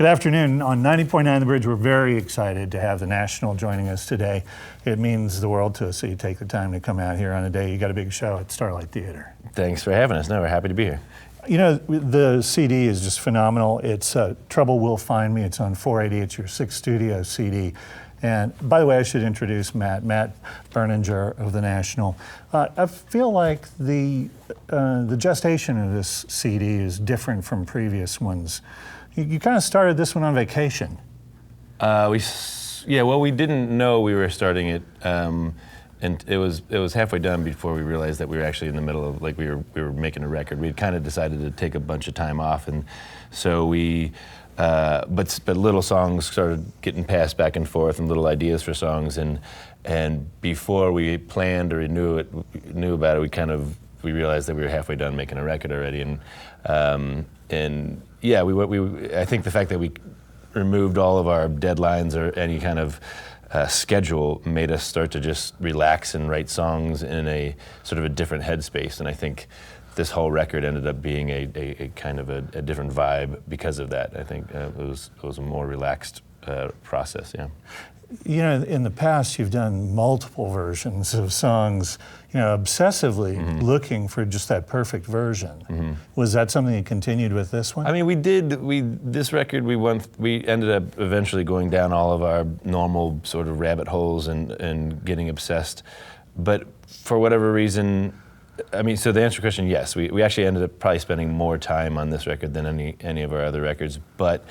Good afternoon. On 90.9 The Bridge, we're very excited to have the National joining us today. It means the world to us that you take the time to come out here on a day. You got a big show at Starlight Theater. Thanks for having us. No, we're happy to be here. You know, the CD is just phenomenal. It's Trouble Will Find Me. It's on 480. It's your sixth studio CD. And by the way, I should introduce Matt Berninger of the National. I feel like the gestation of this CD is different from previous ones. You kind of started this one on vacation. We didn't know we were starting it, and it was halfway done before we realized that we were actually in the middle of, like, we were making a record. We had kind of decided to take a bunch of time off, and so we. But little songs started getting passed back and forth, and little ideas for songs, and before we planned or knew about it, we realized that we were halfway done making a record already, and yeah, I think the fact that we removed all of our deadlines or any kind of schedule made us start to just relax and write songs in a sort of a different headspace, and I think this whole record ended up being a kind of a different vibe because of that. I think it was a more relaxed process, yeah. You know, in the past, you've done multiple versions of songs, you know, obsessively looking for just that perfect version. Was that something you continued with this one? I mean, this record, we ended up eventually going down all of our normal sort of rabbit holes and getting obsessed. But for whatever reason, I mean, so to answer your question, yes, we actually ended up probably spending more time on this record than any of our other records, but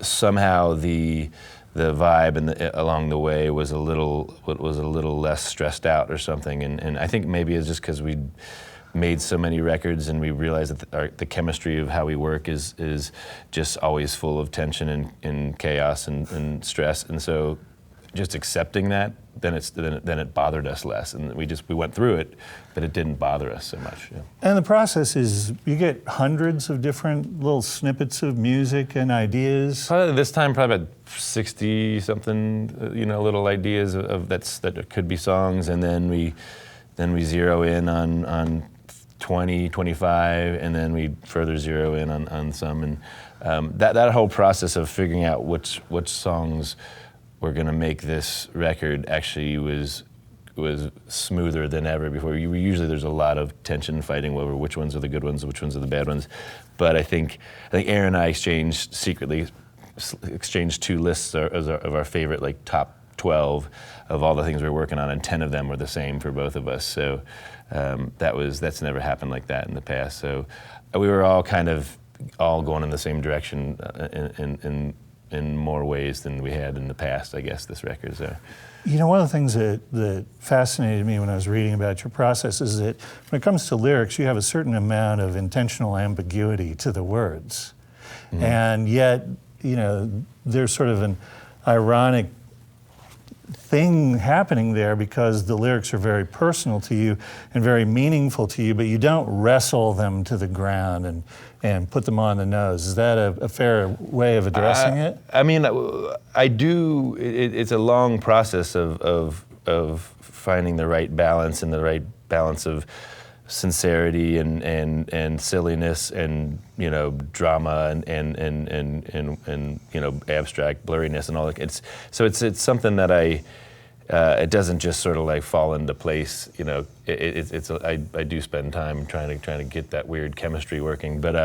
somehow the vibe and along the way was a little less stressed out or something, and I think maybe it's just because we made so many records and we realized that the chemistry of how we work is just always full of tension and chaos and stress, and so just accepting that, then it bothered us less, and we went through it, but it didn't bother us so much. Yeah. And the process is, you get hundreds of different little snippets of music and ideas. Probably this time, probably about 60-something, little ideas that could be songs, and then we zero in on 20, 25, and then we further zero in on some, and that whole process of figuring out which songs we're gonna make this record actually was smoother than ever before. Usually there's a lot of tension and fighting over which ones are the good ones, which ones are the bad ones. But I think Aaron and I secretly exchanged two lists of our favorite, like, top 12 of all the things we were working on, and 10 of them were the same for both of us. So that's never happened like that in the past. So we were all kind of going in the same direction in more ways than we had in the past, I guess, this record. So. You know, one of the things that fascinated me when I was reading about your process is that when it comes to lyrics, you have a certain amount of intentional ambiguity to the words. And yet, you know, there's sort of an ironic thing happening there because the lyrics are very personal to you and very meaningful to you, but you don't wrestle them to the ground and put them on the nose. Is that a fair way of addressing it? I mean, I do. It's a long process of finding the right balance and the right balance of sincerity and silliness and, you know, drama and you know, abstract blurriness and all that. It's something that it doesn't just sort of like fall into place, you know. I do spend time trying to get that weird chemistry working, but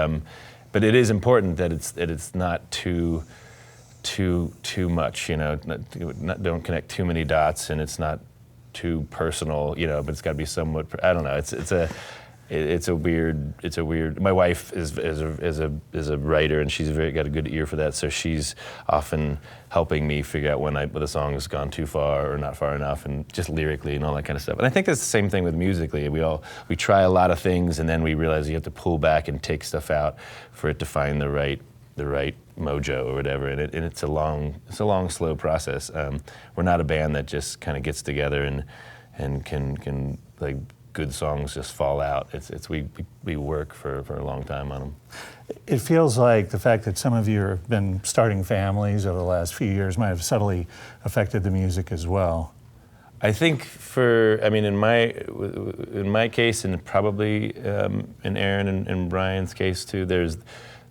it is important that it's not too much, you know. Don't connect too many dots, and it's not too personal, you know. But it's got to be somewhat. I don't know. It's a weird. My wife is a writer, and she's got a good ear for that. So she's often helping me figure out when the song has gone too far or not far enough, and just lyrically and all that kind of stuff. And I think that's the same thing with musically. We try a lot of things, and then we realize you have to pull back and take stuff out for it to find the right mojo or whatever. And it's a long, slow process. We're not a band that just kind of gets together and can like. Good songs just fall out. We work for a long time on them. It feels like the fact that some of you have been starting families over the last few years might have subtly affected the music as well. I think in my case, and probably in Aaron and Brian's case too,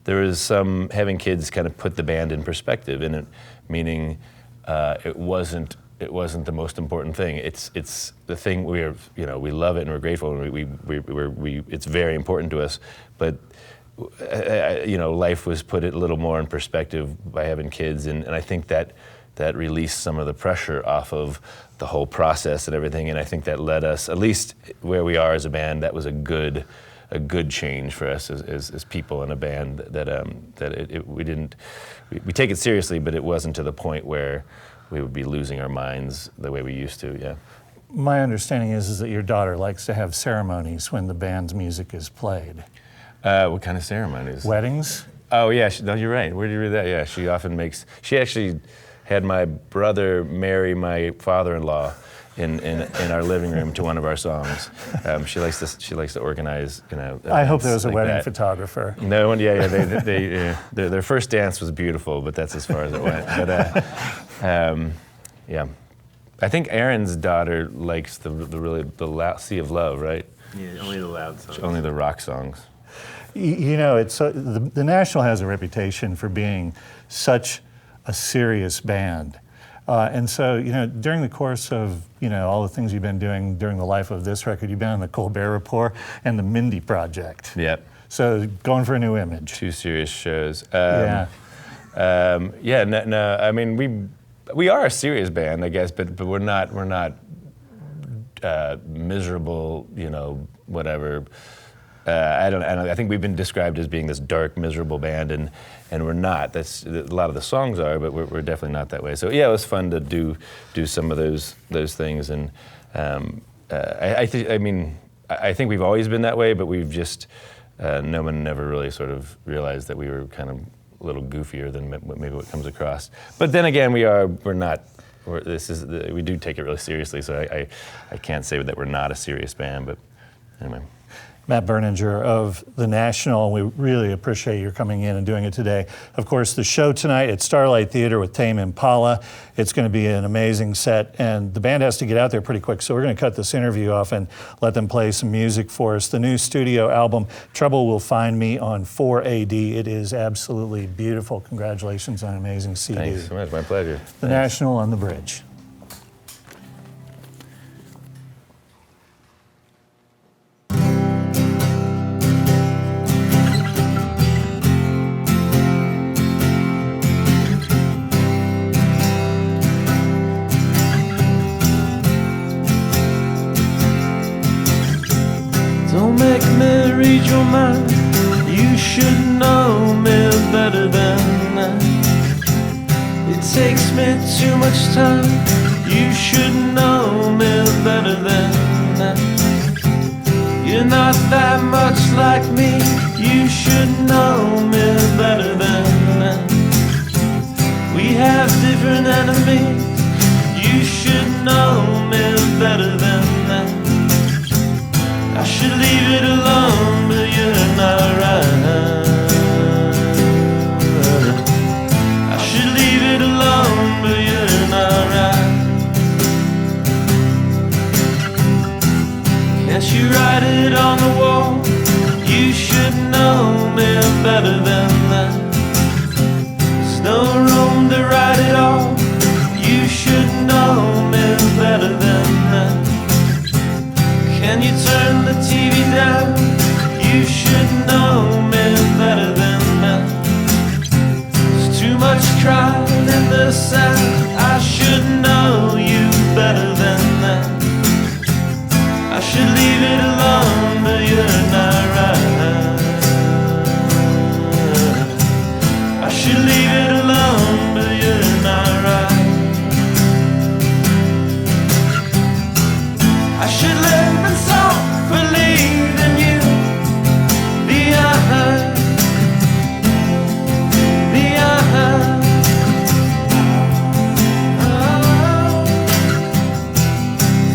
there was some having kids kind of put the band in perspective, in it, meaning it wasn't the most important thing. It's the thing we love it and we're grateful and it's very important to us, but life was put a little more in perspective by having kids, and I think that released some of the pressure off of the whole process and everything, and I think that led us, at least where we are as a band, that was a good change for us as people in a band, we take it seriously, but it wasn't to the point where we would be losing our minds the way we used to. Yeah. My understanding is that your daughter likes to have ceremonies when the band's music is played. What kind of ceremonies? Weddings? Oh yeah, no, you're right. Where did you read that? Yeah, she actually had my brother marry my father-in-law in our living room to one of our songs. She likes to organize, I hope there was a like wedding that. photographer. No, yeah, their first dance was beautiful, but that's as far as it went. But yeah, I think Aaron's daughter likes the Sea of Love, right? Yeah, only the loud songs. Only the rock songs. It's the National has a reputation for being such a serious band. And so, during the course of, all the things you've been doing during the life of this record, you've been on the Colbert Report and the Mindy Project. Yep. So going for a new image. 2 serious shows. Yeah. No, I mean, we are a serious band, I guess, but we're not miserable, whatever. I think we've been described as being this dark, miserable band, and we're not. That's a lot of the songs are, but we're definitely not that way. So yeah, it was fun to do some of those things, and I think we've always been that way, but we've just no one never really sort of realized that we were kind of a little goofier than maybe what comes across. But then again, we do take it really seriously. So I can't say that we're not a serious band, but anyway. Matt Berninger of The National. We really appreciate your coming in and doing it today. Of course, the show tonight at Starlight Theater with Tame Impala. It's going to be an amazing set, and the band has to get out there pretty quick, so we're going to cut this interview off and let them play some music for us. The new studio album, Trouble Will Find Me, on 4AD. It is absolutely beautiful. Congratulations on an amazing CD. Thanks so much. My pleasure. The National on the Bridge. Don't make me read your mind. You should know me better than that. It takes me too much time. You should know me better than that. You're not that much like me. You should know me better than that. We have different enemies. You should know me better than that. I should leave it alone, but you're not right. I should leave it alone, but you're not right. Can't you write it on the wall? You should know me better than that. There's no room to write it all. You should know me better than that. Can you turn the TV down? You should know me better than that. There's too much crying in the sound. I should know you better than that. I should leave it alone, but you're not right. I should leave it alone, but you're not right. I should live and suffer, leaving you behind.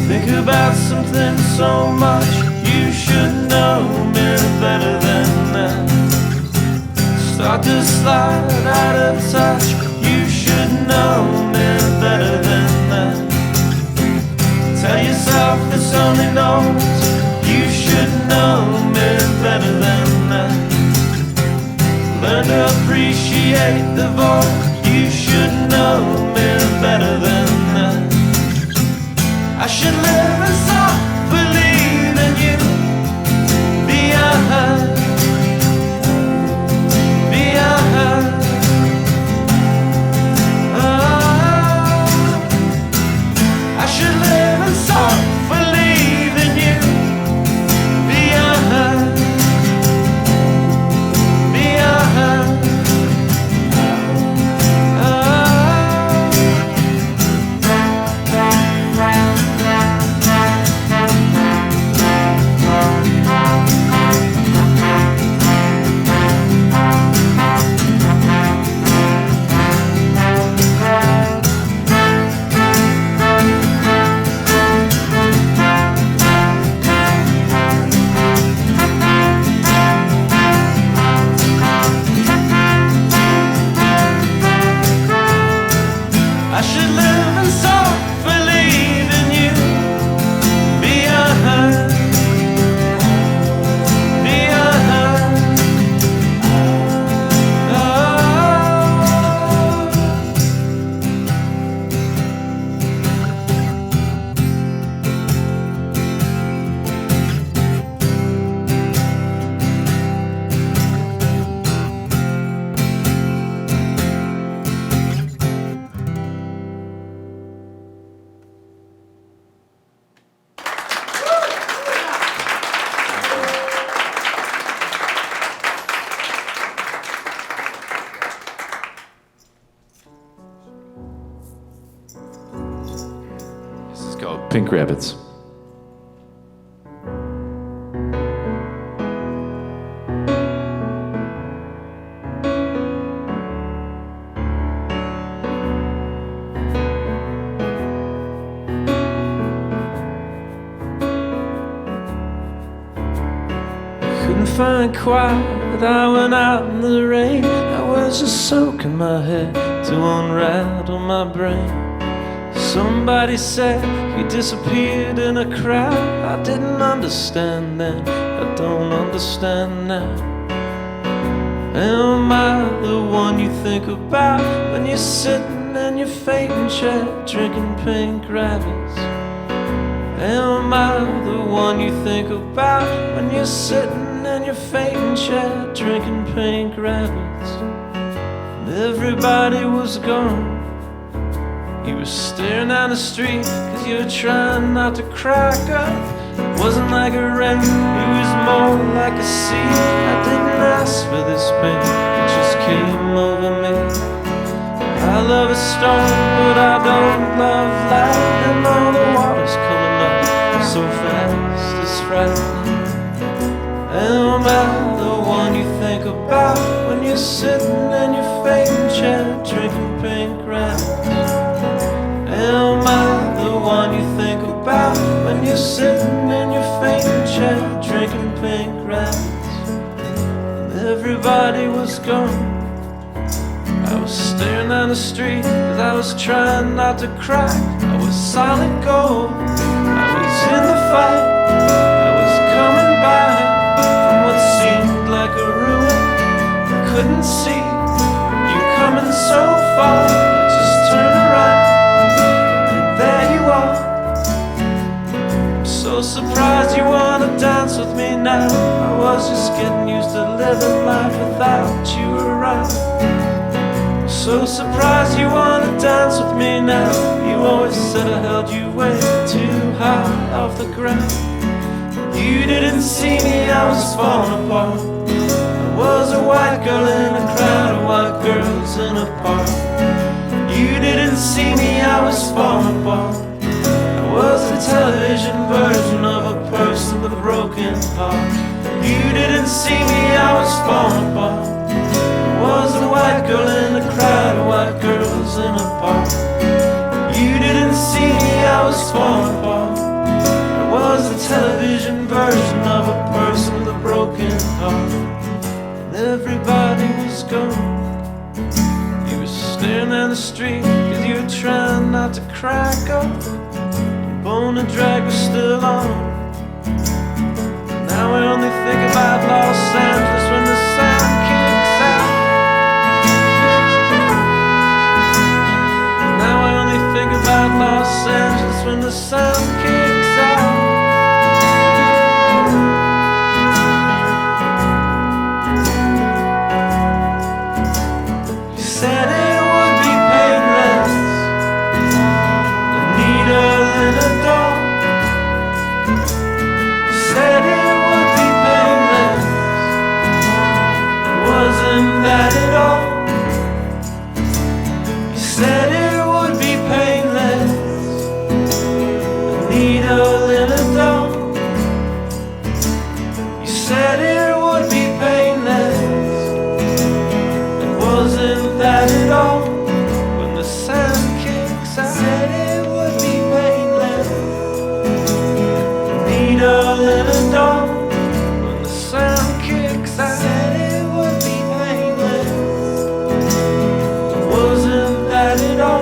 Think about something so much. You should know me better than that. Start to slide out of touch. You should know me better than that. Tell yourself it's only no should live and suffer, leaving you behind, behind. This is called Pink Rabbits. Couldn't find quiet, I went out in the rain. I was just soaking my head to unrattle my brain. Somebody said you disappeared in a crowd. I didn't understand then, I don't understand now. Am I the one you think about when you're sitting in your fainting chair drinking pink rabbits? Am I the one you think about when you're sitting in your fainting chair drinking pink rabbits? And everybody was gone. You were staring down the street cause you were trying not to crack up. It wasn't like a rain, it was more like a sea. I didn't ask for this pain, it just came over me. I love a storm, but I don't love light. And all the water's coming up so fast, it's frightening. Am I the one you think about when you're sitting in your fainting chair drinking pink rabbits? Am I the one you think about when you're sitting in your fainting chair drinking pink rabbits? And everybody was gone. I was staring down the street cause I was trying not to cry. I was solid gold, I was in the fight. I was coming by from what seemed like a ruin. I couldn't see you coming so far. I just turned around and there you are. I'm so surprised you wanna dance with me now. I was just getting used to living life without you around. So surprised you wanna dance with me now. You always said I held you way too high off the ground. You didn't see me, I was falling apart. I was a white girl in a crowd of white girls in a park. You didn't see me, I was falling apart. I was a television version of a person with a broken heart. You didn't see me, I was falling apart. Was a white girl in a crowd of white girls in a park. You didn't see me, I was falling apart. I was a television version of a person with a broken heart. And everybody was gone. You were staring down the street cause you were trying not to crack up. The bone and drag was still on. Now I only think about Los Angeles when the sound kicks out. Now I only think about Los Angeles when the sound kicks out. You said it would be painless, a needle in a dog. You said it would be painless, it wasn't that at all. You said it would be painless, a needle in a dog. You said it would be painless, it wasn't that at all. When the sound kicks out, said it would be painless, a needle in a dog. When the sound kicks out, said it would be painless, it wasn't that at all.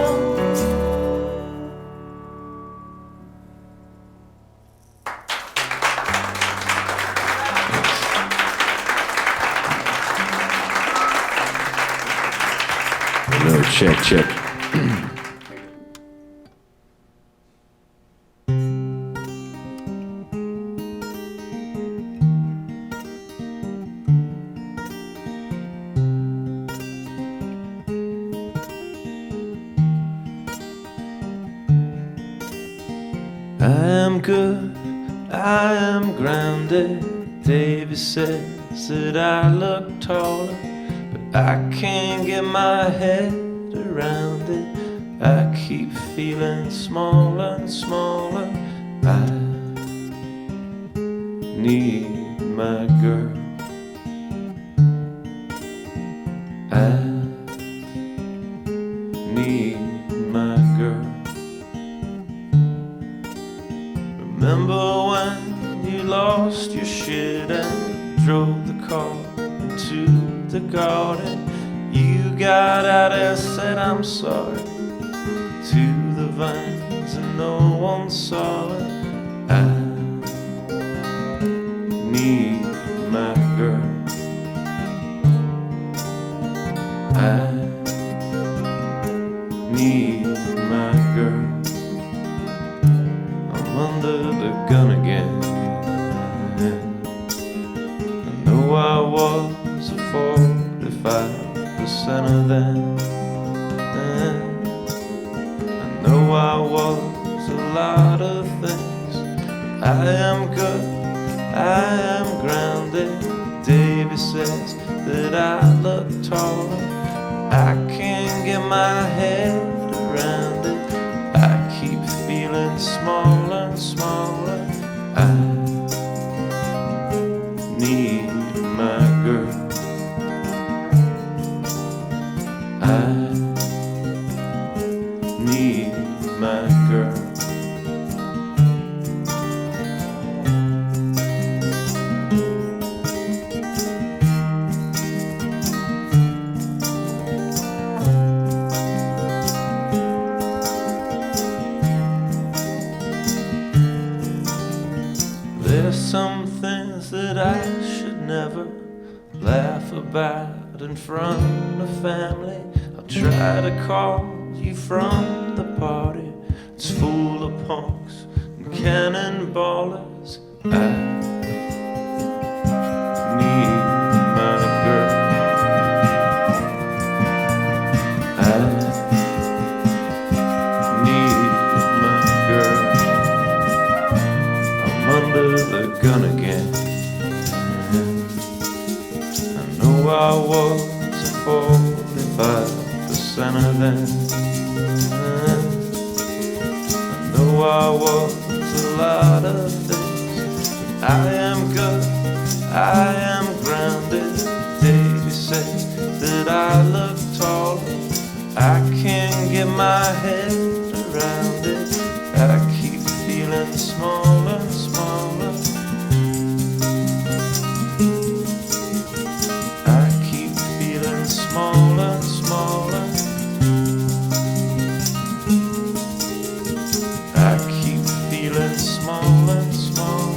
Hello, check, check. I am good, I am grounded. Davy says that I look taller, but I can't get my head around it. I keep feeling smaller and smaller. I need my girl. I need my girl. Remember when you lost your shit and drove the car into the garden? You got out and said I'm sorry to the vines and no one saw it. I need my girl. I need my girl. I'm under the gun again. I know I was a 45% of them. I know I was a lot of things, but I am good, I am grounded. Davy says that I look taller. I can't get my head around it. I keep feeling smaller and smaller. I need my girl. I need my girl. There's some things that I should never laugh about in front of family. I'll try to call you from the party. It's full of punks and cannonballers. I need my girl. I need my girl. I'm under the gun again. I know I was a 45% of them. I know I was a lot of things. I am good, I am grounded. Davy says that I look taller. I can't get my head around it. I keep feeling smaller and smaller. I keep feeling smaller and smaller. I keep feeling smaller and smaller.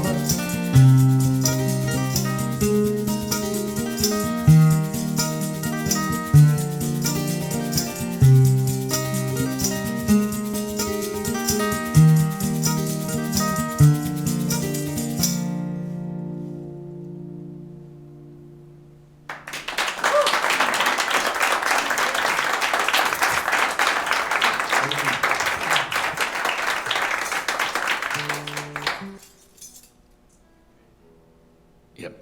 Yep.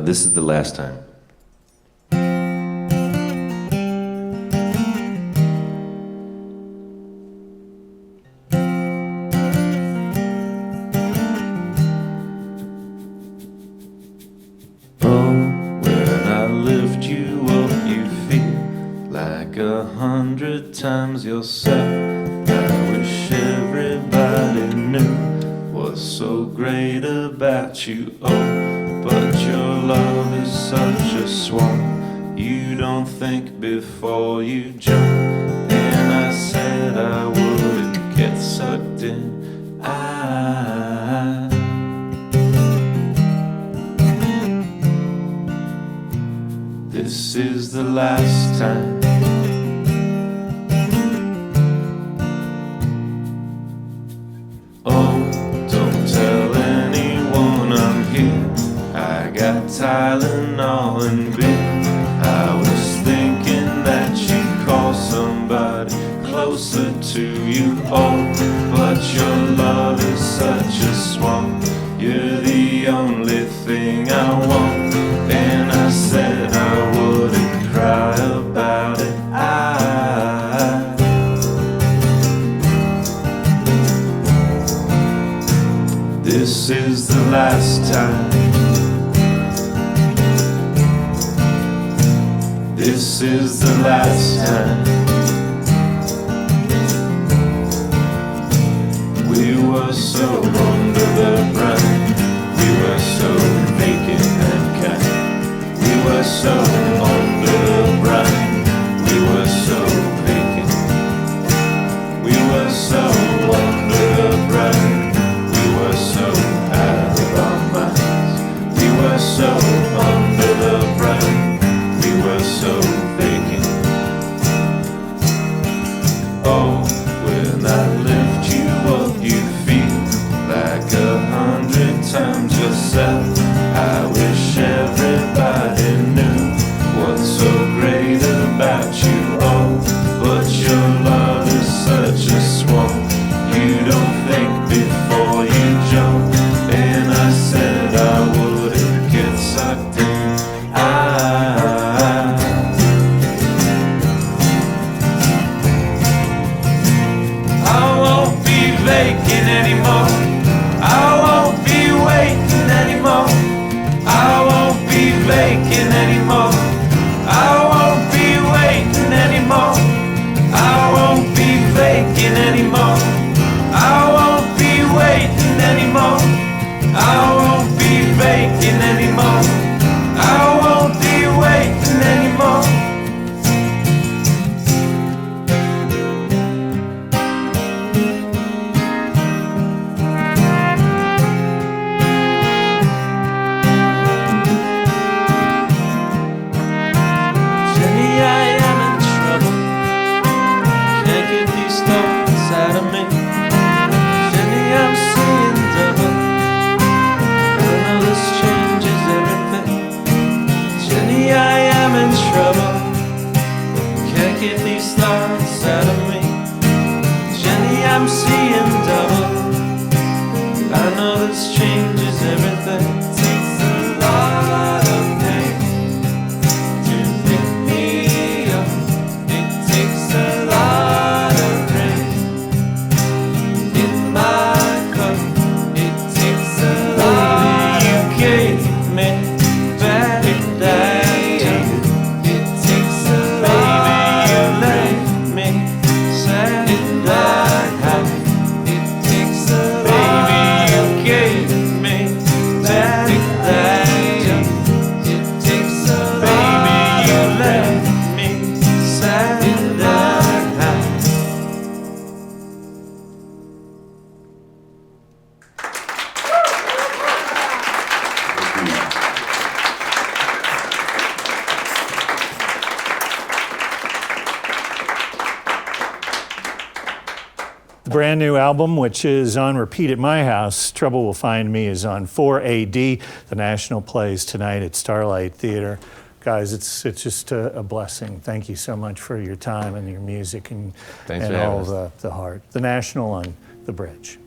This is the last time. When I lift you up, you feel like 100 times yourself. I wish everybody knew what's so great about you. Oh, but your love is such a swamp. You don't think before you jump. And I said I wouldn't get sucked in. this is the last time. Oh, don't tell anyone I'm here. I got Tylenol and beer. I was thinking that you'd call somebody closer to you. Oh, but your love is such a swamp. You're the only thing I want. And I said I wouldn't cry about it. This is the last time. This is the last time. We were so under the brine. We were so vacant and kind. We were so under the brine. We were so vacant. We were so under the brine. We were so out of our minds. We were so under the brine. We were so vacant. Oh, when I lift you up, you feel like 100 times yourself. I wish everybody knew what's so great about you. Oh, but your love is such a swamp. You don't think before you jump. And I said I wouldn't get sucked in. I won't be vacant anymore. I won't be waiting anymore. I won't be vacant anymore. I won't be waiting anymore. I won't be vacant anymore. I won't be waiting anymore. I won't be vacant anymore. I won't be waiting anymore. Jenny, I am in trouble. Can't get these thoughts out of me. Jenny, I'm seeing double. I know this changes everything. Jenny, I am in trouble. Can't get these thoughts out of me. Jenny, I'm seeing double. I know this changes everything. Takes a lot of pain to pick me up. It takes a lot of rain in my cup. It takes a lot. You gave me back that. It takes a lot. You left me sad and high. It takes a lot. You gave me back that. It takes a lot. You left me sad and high. The brand new album, which is on repeat at my house, Trouble Will Find Me, is on 4AD. The National plays tonight at Starlight Theater. Guys, it's just a blessing. Thank you so much for your time and your music and Thanks for all having us. the heart. The National on the Bridge.